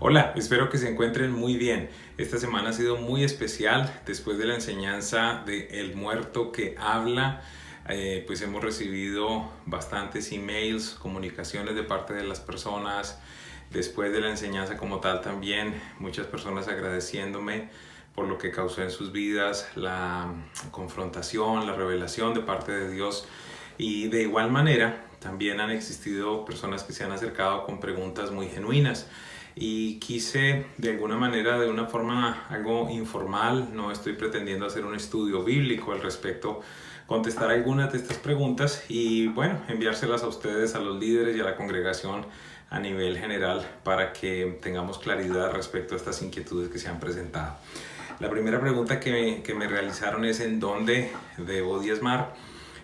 Hola, espero que se encuentren muy bien. Esta semana ha sido muy especial después de la enseñanza de El Muerto que Habla. Pues hemos recibido bastantes emails, comunicaciones de parte de las personas. Después de la enseñanza como tal también, muchas personas agradeciéndome por lo que causó en sus vidas, la confrontación, la revelación de parte de Dios. Y de igual manera, también han existido personas que se han acercado con preguntas muy genuinas. Y quise de alguna manera, de una forma algo informal, no estoy pretendiendo hacer un estudio bíblico al respecto, contestar algunas de estas preguntas y bueno, enviárselas a ustedes, a los líderes y a la congregación a nivel general para que tengamos claridad respecto a estas inquietudes que se han presentado. La primera pregunta que me realizaron es ¿en dónde debo diezmar?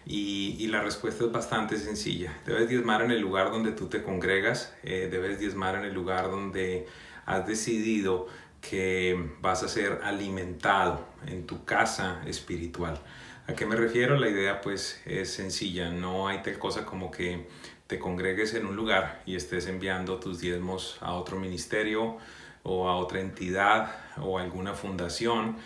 Y la respuesta es bastante sencilla. Debes diezmar en el lugar donde tú te congregas, debes diezmar en el lugar donde has decidido que vas a ser alimentado en tu casa espiritual. ¿A qué me refiero? La idea pues es sencilla, no hay tal cosa como que te congregues en un lugar y estés enviando tus diezmos a otro ministerio o a otra entidad o a alguna fundación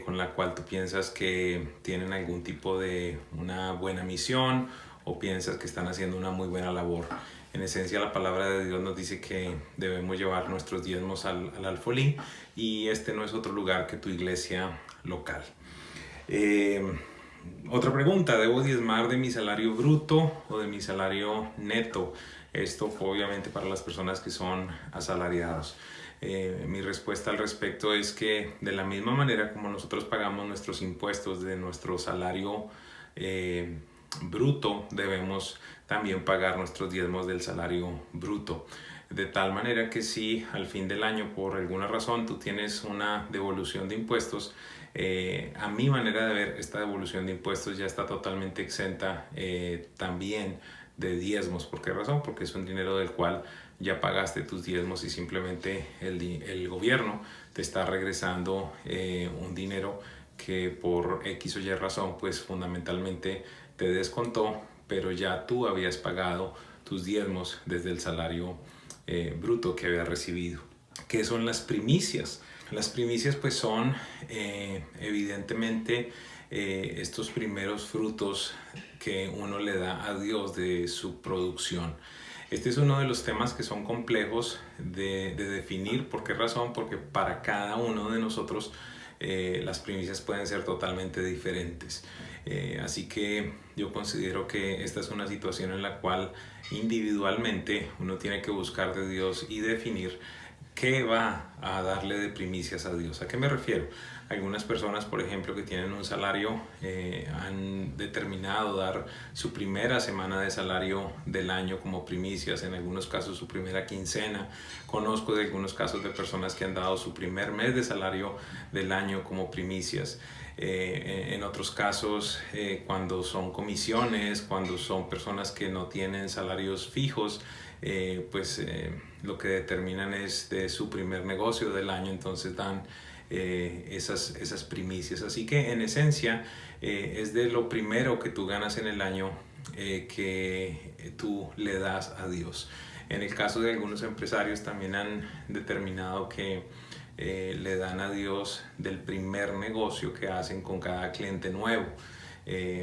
con la cual tú piensas que tienen algún tipo de una buena misión o piensas que están haciendo una muy buena labor. En esencia, la palabra de Dios nos dice que debemos llevar nuestros diezmos al alfolí y este no es otro lugar que tu iglesia local. Otra pregunta, ¿debo diezmar de mi salario bruto o de mi salario neto? Esto obviamente para las personas que son asalariados. Mi respuesta al respecto es que de la misma manera como nosotros pagamos nuestros impuestos de nuestro salario bruto, debemos también pagar nuestros diezmos del salario bruto. De tal manera que si al fin del año por alguna razón tú tienes una devolución de impuestos, a mi manera de ver esta devolución de impuestos ya está totalmente exenta también de diezmos. ¿Por qué razón? Porque es un dinero del cual ya pagaste tus diezmos y simplemente el gobierno te está regresando un dinero que por X o Y razón pues fundamentalmente te descontó, pero ya tú habías pagado tus diezmos desde el salario bruto que habías recibido. ¿Qué son las primicias? Las primicias pues son evidentemente estos primeros frutos que uno le da a Dios de su producción. Este es uno de los temas que son complejos de definir. ¿Por qué razón? Porque para cada uno de nosotros las primicias pueden ser totalmente diferentes. Así que yo considero que esta es una situación en la cual individualmente uno tiene que buscar de Dios y definir ¿qué va a darle de primicias a Dios? ¿A qué me refiero? Algunas personas, por ejemplo, que tienen un salario, han determinado dar su primera semana de salario del año como primicias, en algunos casos su primera quincena. Conozco de algunos casos de personas que han dado su primer mes de salario del año como primicias. En otros casos, cuando son comisiones, cuando son personas que no tienen salarios fijos, lo que determinan es de su primer negocio del año, entonces dan esas primicias. Así que en esencia es de lo primero que tú ganas en el año que tú le das a Dios. En el caso de algunos empresarios también han determinado que le dan a Dios del primer negocio que hacen con cada cliente nuevo.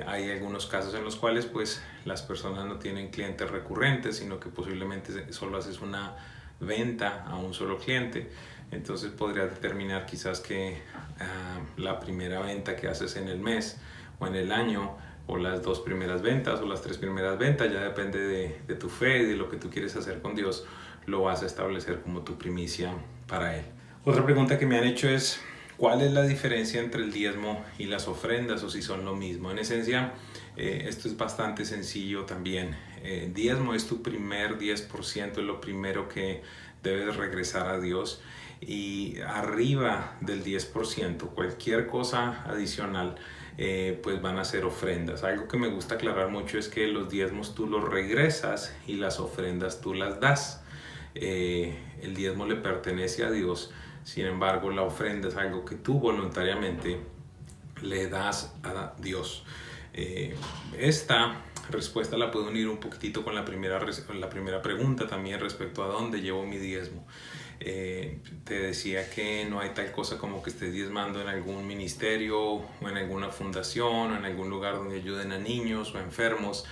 Hay algunos casos en los cuales pues las personas no tienen clientes recurrentes, sino que posiblemente solo haces una venta a un solo cliente. Entonces podrías determinar quizás que la primera venta que haces en el mes o en el año, o las dos primeras ventas o las tres primeras ventas, ya depende de tu fe y de lo que tú quieres hacer con Dios, lo vas a establecer como tu primicia para Él. Otra pregunta que me han hecho es ¿cuál es la diferencia entre el diezmo y las ofrendas o si son lo mismo? En esencia, esto es bastante sencillo también. Diezmo es tu primer 10%, es lo primero que debes regresar a Dios. Y arriba del 10%, cualquier cosa adicional, pues van a ser ofrendas. Algo que me gusta aclarar mucho es que los diezmos tú los regresas y las ofrendas tú las das. El diezmo le pertenece a Dios. Sin embargo, la ofrenda es algo que tú voluntariamente le das a Dios. Esta respuesta la puedo unir un poquitito con la primera pregunta también respecto a dónde llevo mi diezmo. Te decía que no hay tal cosa como que estés diezmando en algún ministerio o en alguna fundación o en algún lugar donde ayuden a niños o enfermos.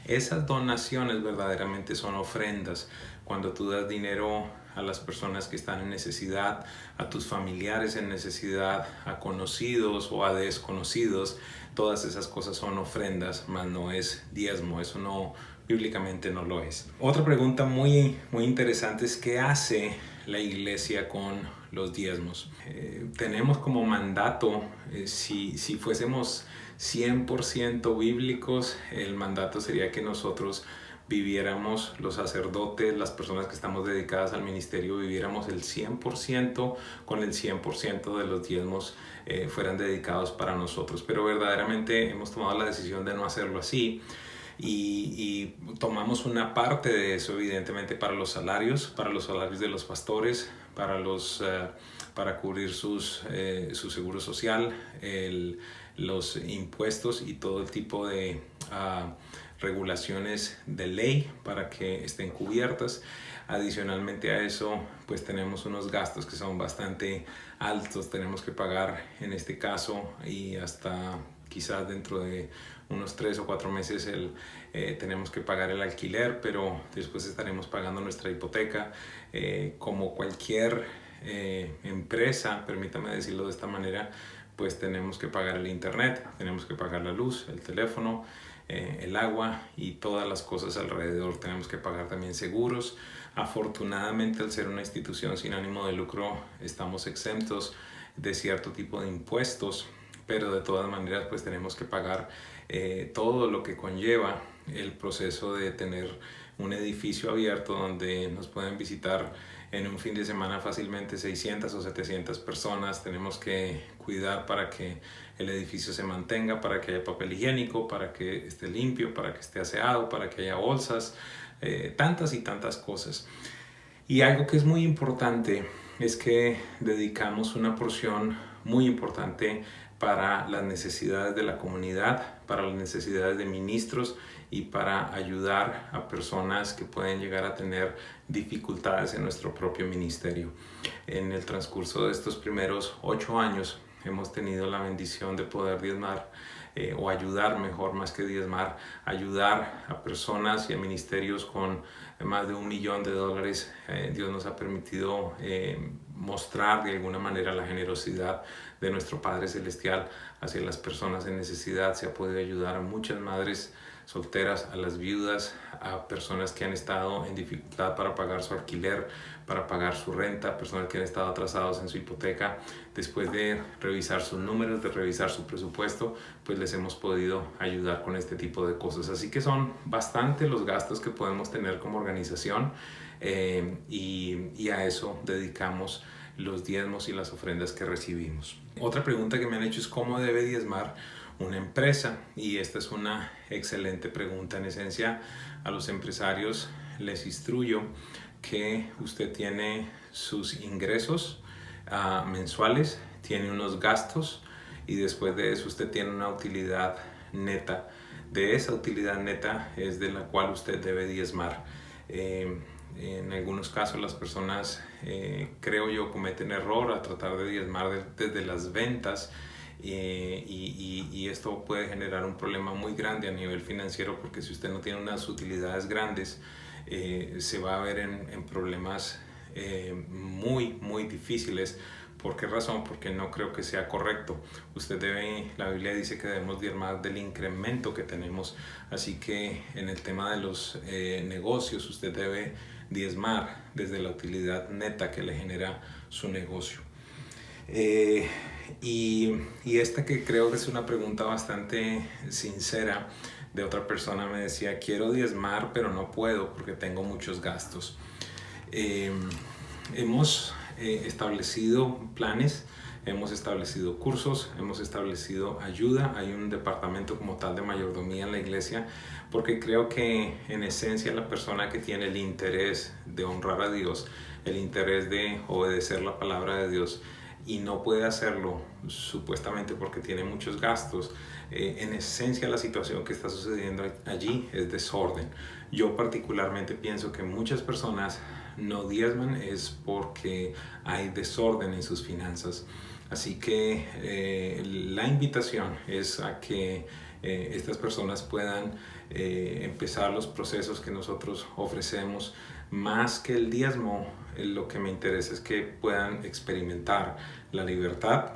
Esas donaciones verdaderamente son ofrendas. Cuando tú das dinero a las personas que están en necesidad, a tus familiares en necesidad, a conocidos o a desconocidos, todas esas cosas son ofrendas, mas no es diezmo. Eso no, bíblicamente no lo es. Otra pregunta muy interesante es: ¿qué hace la iglesia con los diezmos? Tenemos como mandato, si fuésemos 100% bíblicos, el mandato sería que nosotros viviéramos, los sacerdotes, las personas que estamos dedicadas al ministerio, viviéramos el 100%, con el 100% de los diezmos fueran dedicados para nosotros. Pero verdaderamente hemos tomado la decisión de no hacerlo así. Y tomamos una parte de eso evidentemente para los salarios de los pastores, para cubrir su seguro social, los impuestos y todo el tipo de regulaciones de ley para que estén cubiertas. Adicionalmente a eso, pues tenemos unos gastos que son bastante altos. Tenemos que pagar en este caso, y hasta quizás dentro de unos 3 o 4 meses tenemos que pagar el alquiler, pero después estaremos pagando nuestra hipoteca. Como cualquier empresa, permítame decirlo de esta manera, pues tenemos que pagar el internet, tenemos que pagar la luz, el teléfono, el agua y todas las cosas alrededor. Tenemos que pagar también seguros. Afortunadamente, al ser una institución sin ánimo de lucro, estamos exentos de cierto tipo de impuestos, pero de todas maneras pues tenemos que pagar todo lo que conlleva el proceso de tener un edificio abierto donde nos pueden visitar en un fin de semana fácilmente 600 o 700 personas. Tenemos que cuidar para que el edificio se mantenga, para que haya papel higiénico, para que esté limpio, para que esté aseado, para que haya bolsas, tantas y tantas cosas. Y algo que es muy importante es que dedicamos una porción muy importante para las necesidades de la comunidad, para las necesidades de ministros y para ayudar a personas que pueden llegar a tener dificultades en nuestro propio ministerio. En el transcurso de estos primeros 8 años hemos tenido la bendición de poder diezmar o ayudar, mejor, más que diezmar, ayudar a personas y a ministerios con más de $1 millón. Dios nos ha permitido mostrar de alguna manera la generosidad de nuestro Padre Celestial hacia las personas en necesidad. Se ha podido ayudar a muchas madres solteras, a las viudas, a personas que han estado en dificultad para pagar su alquiler, para pagar su renta, personas que han estado atrasados en su hipoteca. Después de revisar sus números, de revisar su presupuesto, pues les hemos podido ayudar con este tipo de cosas. Así que son bastante los gastos que podemos tener como organización, y a eso dedicamos los diezmos y las ofrendas que recibimos. Otra pregunta que me han hecho es: ¿cómo debe diezmar una empresa? Y esta es una excelente pregunta. En esencia, a los empresarios les instruyo que usted tiene sus ingresos mensuales, tiene unos gastos, y después de eso usted tiene una utilidad neta. De esa utilidad neta es de la cual usted debe diezmar. En algunos casos las personas, creo yo, cometen error a tratar de diezmar desde las ventas, y esto puede generar un problema muy grande a nivel financiero, porque si usted no tiene unas utilidades grandes, se va a ver en problemas muy difíciles. ¿Por qué razón? Porque no creo que sea correcto. La Biblia dice que debemos diezmar del incremento que tenemos. Así que en el tema de los negocios, usted debe diezmar desde la utilidad neta que le genera su negocio. Y esta, que creo que es una pregunta bastante sincera de otra persona, me decía: quiero diezmar pero no puedo porque tengo muchos gastos. Hemos establecido planes, hemos establecido cursos, hemos establecido ayuda. Hay un departamento como tal de mayordomía en la iglesia, porque creo que en esencia la persona que tiene el interés de honrar a Dios, el interés de obedecer la palabra de Dios, y no puede hacerlo supuestamente porque tiene muchos gastos, en esencia la situación que está sucediendo allí es desorden. Yo particularmente pienso que muchas personas no diezman es porque hay desorden en sus finanzas. Así que la invitación es a que estas personas puedan empezar los procesos que nosotros ofrecemos. Más que el diezmo, lo que me interesa es que puedan experimentar la libertad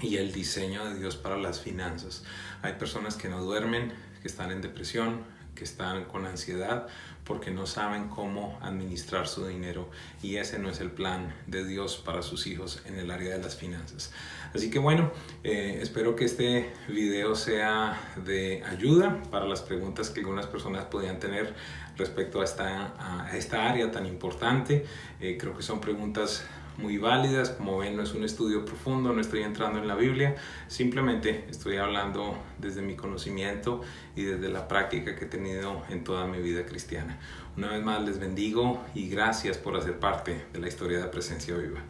y el diseño de Dios para las finanzas. Hay personas que no duermen, que están en depresión, que están con ansiedad porque no saben cómo administrar su dinero, y ese no es el plan de Dios para sus hijos en el área de las finanzas. Así que bueno, espero que este video sea de ayuda para las preguntas que algunas personas podían tener respecto a esta área tan importante. Creo que son preguntas muy válidas. Como ven, no es un estudio profundo, no estoy entrando en la Biblia, simplemente estoy hablando desde mi conocimiento y desde la práctica que he tenido en toda mi vida cristiana. Una vez más les bendigo y gracias por hacer parte de la historia de Presencia Viva.